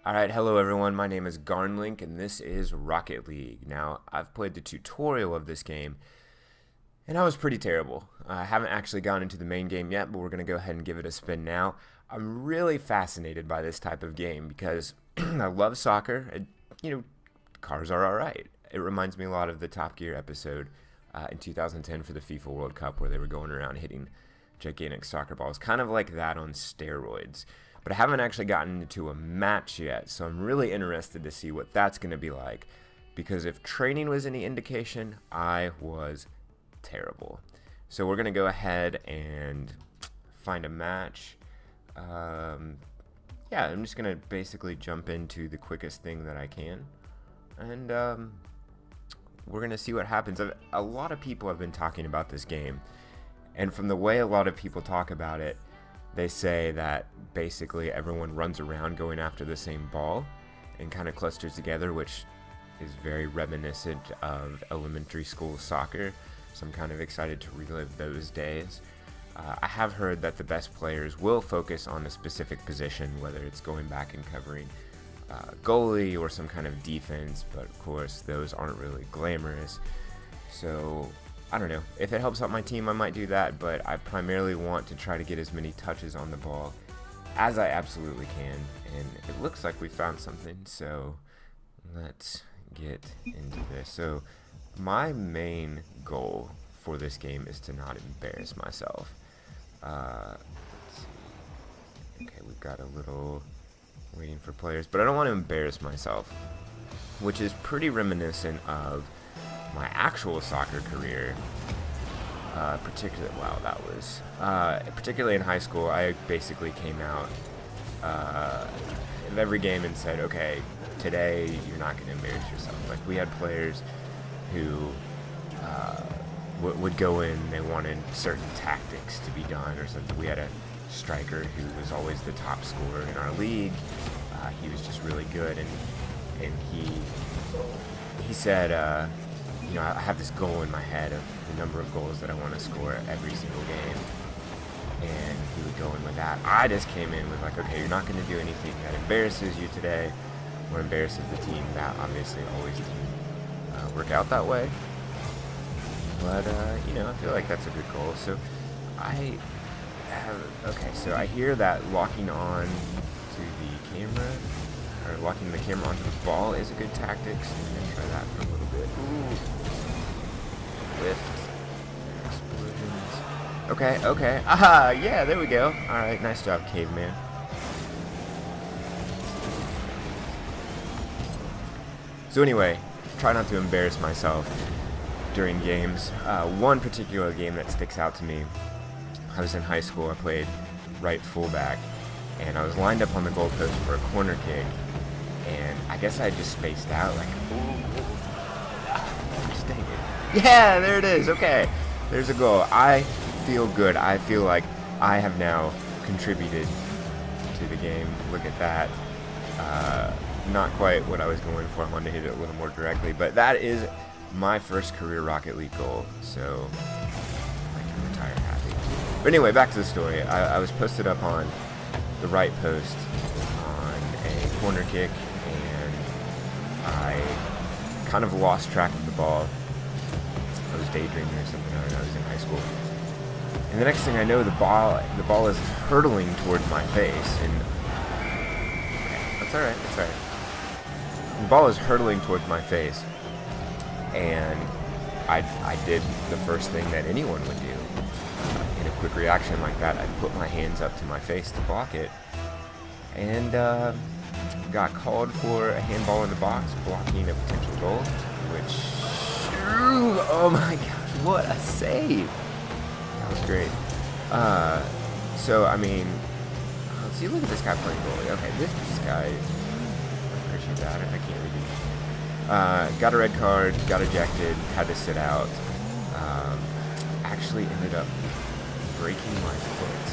Alright, hello everyone, my name is Garnlink and this is Rocket League. Now, I've played the tutorial of this game and I was pretty terrible. I haven't actually gone into the main game yet, but we're going to go ahead and give it a spin now. I'm really fascinated by this type of game because I love soccer. Cars are alright. It reminds me a lot of the Top Gear episode in 2010 for the FIFA World Cup where they were going around hitting gigantic soccer balls. Kind of like that on steroids. But I haven't actually gotten into a match yet, so I'm really interested to see what that's going to be like. Because if training was any indication, I was terrible. So we're going to go ahead and find a match. I'm just going to basically jump into the quickest thing that I can. And we're going to see what happens. A lot of people have been talking about this game. And from the way a lot of people talk about it, they say that basically everyone runs around going after the same ball and kind of clusters together, which is very reminiscent of elementary school soccer. So I'm kind of excited to relive those days. I have heard that the best players will focus on a specific position, whether it's going back and covering goalie or some kind of defense, but of course those aren't really glamorous. So I don't know. If it helps out my team, I might do that, but I primarily want to try to get as many touches on the ball as I absolutely can, and it looks like we found something, so let's get into this. So my main goal for this game is to not embarrass myself. Let's see. Okay, we've got a little waiting for players, but I don't want to embarrass myself, which is pretty reminiscent of my actual soccer career, particularly in high school. I basically came out in every game and said, okay, today you're not going to embarrass yourself. Like, we had players who would go in, they wanted certain tactics to be done or something. We had a striker who was always the top scorer in our league. He was just really good, and he said, I have this goal in my head of the number of goals that I want to score every single game, and he would go in with that. I just came in with like, okay, you're not going to do anything that embarrasses you today or embarrasses the team. That obviously always didn't work out that way, but I feel like that's a good goal. So so I hear that locking on to the camera, or locking the camera onto the ball is a good tactic, so I'm going to try that for a little bit. Ooh. Lift. Explosions. Okay. Aha, yeah, there we go. Alright, nice job, caveman. So anyway, try not to embarrass myself during games. One particular game that sticks out to me, I was in high school, I played right fullback, and I was lined up on the goalpost for a corner kick, and I guess I just spaced out, like, dang it. Yeah, there it is. Okay, there's a goal. I feel good. I feel like I have now contributed to the game. Look at that. Not quite what I was going for. I wanted to hit it a little more directly, but that is my first career Rocket League goal, so I can retire happy. But anyway, back to the story. I was posted up on the right post on a corner kick, and I kind of lost track of the ball. I was daydreaming or something. I don't know. I was in high school, and the next thing I know, the ball is hurtling towards my face, and that's all right. That's all right. The ball is hurtling towards my face, and I did the first thing that anyone would do. In a quick reaction like that, I put my hands up to my face to block it, and got called for a handball in the box, blocking a potential goal, which, oh my gosh, what a save! That was great. So, I mean, let's see, look at this guy playing goalie. Okay, this guy, I appreciate that, I can't read it. Got a red card, got ejected, had to sit out. Actually ended up breaking my foot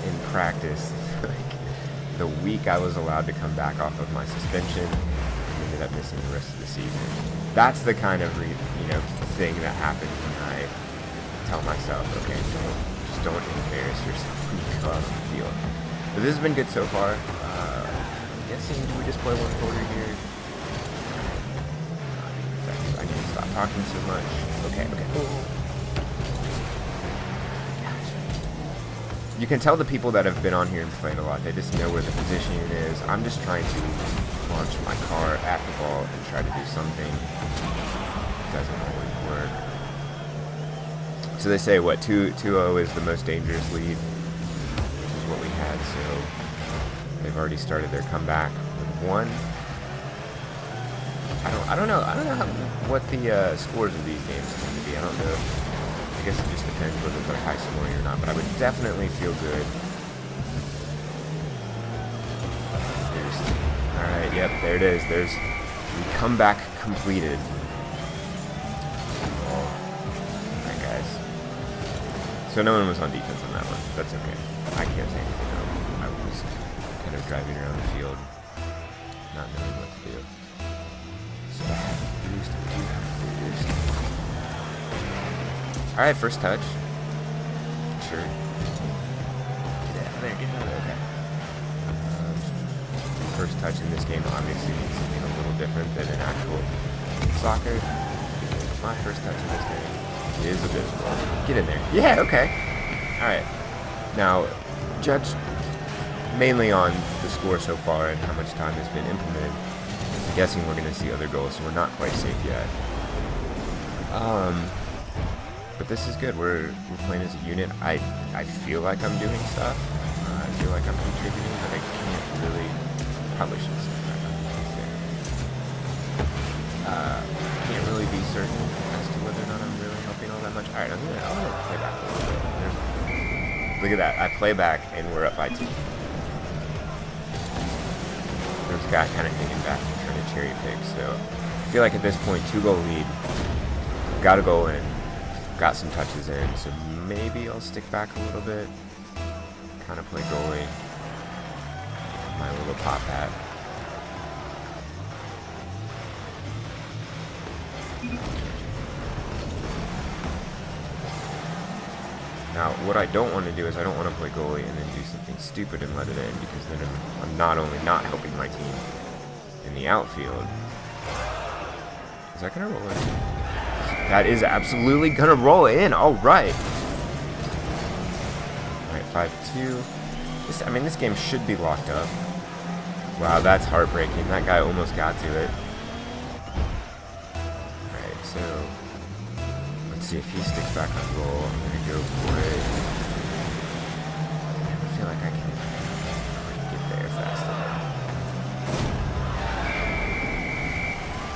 in practice. The week I was allowed to come back off of my suspension, I ended up missing the rest of the season. That's the kind of thing that happens when I tell myself, okay, just don't embarrass yourself when you go out on the field. But this has been good so far. guessing, do we just play one quarter here? I need to stop talking so much. Okay. You can tell the people that have been on here and played a lot, they just know where the positioning is. I'm just trying to launch my car at the ball and try to do something. It doesn't always work. So they say, what, 2-0 is the most dangerous lead, which is what we had, so they've already started their comeback with 1. I don't know what the scores of these games tend to be. I don't know. I guess it just depends whether they're high scoring or not, but I would definitely feel good. Alright, yep, there it is. There's the comeback completed. Alright, guys. So no one was on defense on that one. That's okay. I can't say anything. I was kind of driving around the field, not knowing what to do. So I have boost, I do have boost. Alright, first touch. Sure. Get out of there, okay. First touch in this game obviously means something a little different than in actual soccer. My first touch in this game is abysmal. Get in there. Yeah, okay. Alright. Now, judged mainly on the score so far and how much time has been implemented, I'm guessing we're going to see other goals, so we're not quite safe yet. But this is good. We're playing as a unit. I feel like I'm doing stuff. I feel like I'm contributing, but I can't really. Probably shouldn't say that. Can't really be certain as to whether or not I'm really helping all that much. All right, I'm gonna play back a little bit. Look at that. I play back, and we're up by 2. There's a guy kind of hanging back and trying to cherry pick. So I feel like at this point, 2-goal lead. Got to go in. Got some touches in, so maybe I'll stick back a little bit. Kind of play goalie. My little pop hat. Now, what I don't want to do is I don't want to play goalie and then do something stupid and let it in, because then I'm not only not helping my team in the outfield. Is that going to roll in? That is absolutely going to roll in. All right. All right, 5-2. This game should be locked up. Wow, that's heartbreaking. That guy almost got to it. Alright, so let's see if he sticks back on goal. I'm going to go for it. I feel like I can get there fast enough.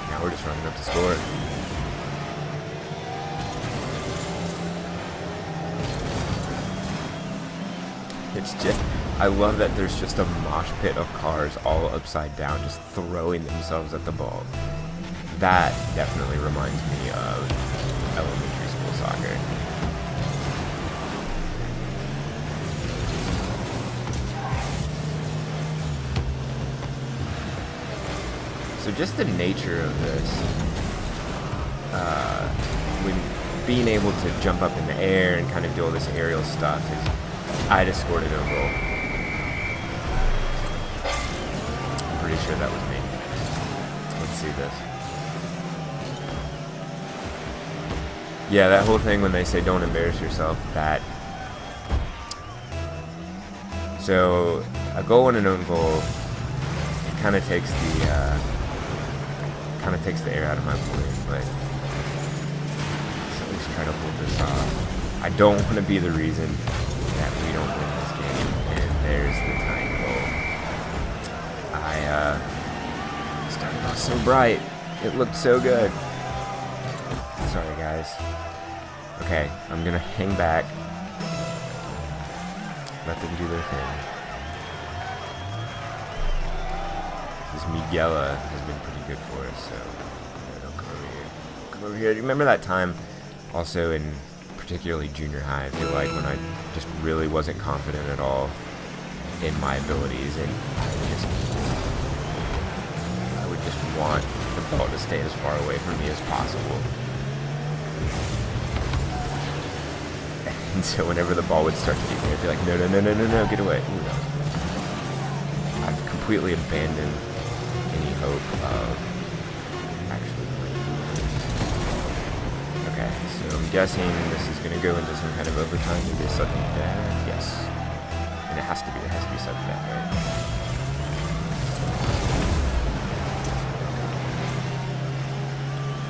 Now we're just running up to score. It's just, I love that there's just a mosh pit of cars all upside down, just throwing themselves at the ball. That definitely reminds me of elementary school soccer. So just the nature of this, when being able to jump up in the air and kind of do all this aerial stuff is, I just scored an own goal. I'm pretty sure that was me. Let's see this. Yeah, that whole thing when they say don't embarrass yourself, that. So a goal and an own goal, it kind of takes the air out of my balloon, but let's at least try to hold this off. I don't want to be the reason that we don't win this game, and there's the tying goal. I started off so bright. It looked so good. Sorry, guys. Okay, I'm going to hang back. Let them do their thing. This Miguela has been pretty good for us, so don't come over here. Come over here. Do you remember that time also in particularly junior high, I feel like, when I just really wasn't confident at all in my abilities, and I would just want the ball to stay as far away from me as possible. And so whenever the ball would start to get me, I'd be like, no, get away. Ooh, no. I've completely abandon any hope of actually playing. Okay, so I'm guessing this is going to go into some kind of overtime, maybe a sudden death. Yes. And it has to be sudden death, right?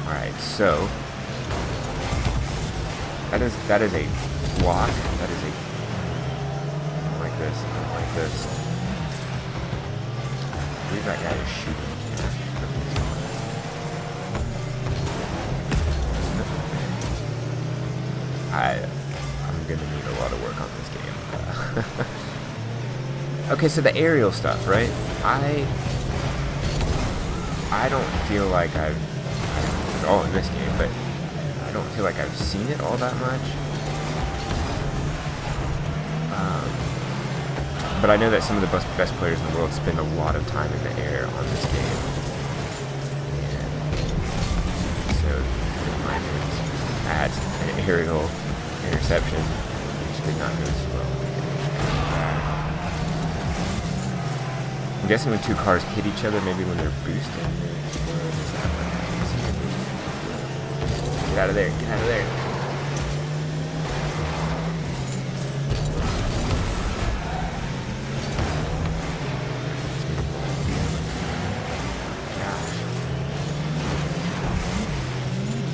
Alright, so that is a block. That is a I don't like this. I don't like this. I believe that guy is shooting. I'm gonna need a lot of work on this game. Okay, so the aerial stuff, right? I don't feel like it's all in this game, but I don't feel like I've seen it all that much. But I know that some of the best players in the world spend a lot of time in the air on this game. And so, my adds an aerial interception, which did not go so well. I'm guessing when two cars hit each other, maybe when they're boosting. Get out of there, get out of there.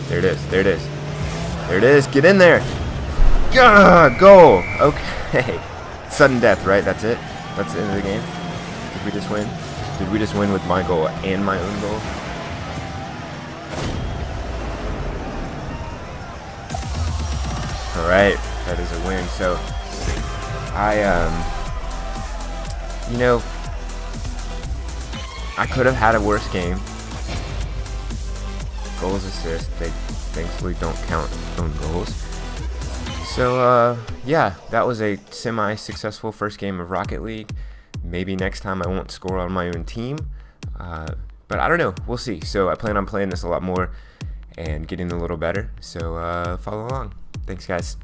There it is, there it is. There it is, get in there! Gah, goal! Okay. Sudden death, right? That's it? That's the end of the game? Did we just win? Did we just win with my goal and my own goal? Alright, that is a win. So, you know, I could have had a worse game. Goals, assists, they thankfully don't count own goals. So, yeah, that was a semi-successful first game of Rocket League. Maybe next time I won't score on my own team. But I don't know. We'll see. So I plan on playing this a lot more and getting a little better. So follow along. Thanks, guys.